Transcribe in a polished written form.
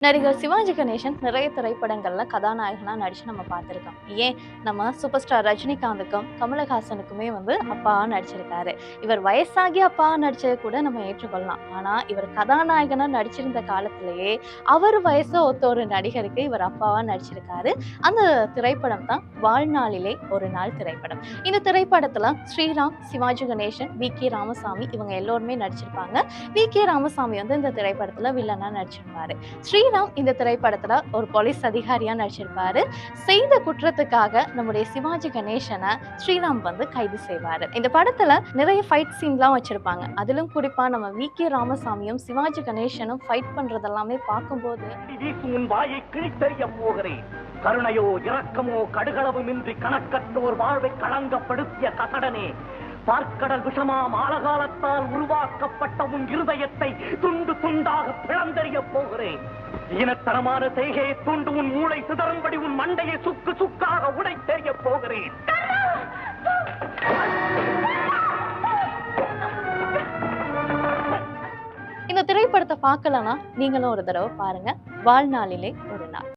நடிகர் சிவாஜி கணேசன் நிறைய திரைப்படங்கள்ல கதாநாயகனா நடிச்சு நம்ம பார்த்திருக்கோம். ஏன் நம்ம சூப்பர் ஸ்டார் ரஜினிகாந்துக்கும், கமலஹாசனுக்குமே அப்பாவா நடிச்சிருக்காரு. இவர் வயசாகி அப்பாவா நடிச்சத கூட நம்ம ஏற்றுக்கொள்ளலாம். ஆனா, இவர் கதாநாயகனா நடிச்சிருந்த காலத்திலேயே, அவர் வயச ஒத்த ஒரு நடிகருக்கு இவர் அப்பாவா நடிச்சிருக்காரு. அந்த திரைப்படம் தான் வாழ்நாளிலே ஒரு நாள் திரைப்படம். இந்த திரைப்படத்துல ஸ்ரீராம், சிவாஜி கணேசன், வி.கே. ராமசாமி இவங்க எல்லோருமே நடிச்சிருப்பாங்க. வி.கே. ராமசாமி இந்த திரைப்படத்துல வில்லனா நடிச்சிருப்பாரு. ஸ்ரீராம் இந்த திரைப்படத்துல ஒரு போலீஸ் அதிகாரியா நடிச்சிருப்பாரு. செய்த குற்றத்துக்காக நம்முடைய சிவாஜி கணேசனை ஸ்ரீராம் கைது செய்வாரு. இந்த படத்துல நிறைய ஃபைட் சீன்லாம் வச்சிருப்பாங்க. அதிலும் குறிப்பா நம்ம வி.கே. ராமசாமியும் சிவாஜி கணேசனும் ஃபைட் பண்றதெல்லாமே பார்க்கும்போது உன் வாயை கிழித்தெறிய போகிறேன். கருணையோ இரக்கமோ கடுகளவுமின்றி கணக்கற்றோர் வாழ்வை களங்கப்படுத்திய கசடனே, பார்க்கடல் விஷமாம் ஆழகாலத்தால் உருவாக்கப்பட்ட உன் இருதயத்தை துண்டு துண்டாக பிளந்தெறிய போகிறேன். ஈனத்தனமான செய்கையை தூண்டு உன் மூளை சிதறும்படி உன் மண்டையை சுக்கு சுக்காக உடைத்தெறிய போகிறேன். இந்த திரைப்படத்தை பார்க்கலனா நீங்களும் ஒரு தடவை பாருங்க. வாழ்நாளிலே ஒரு நாள்.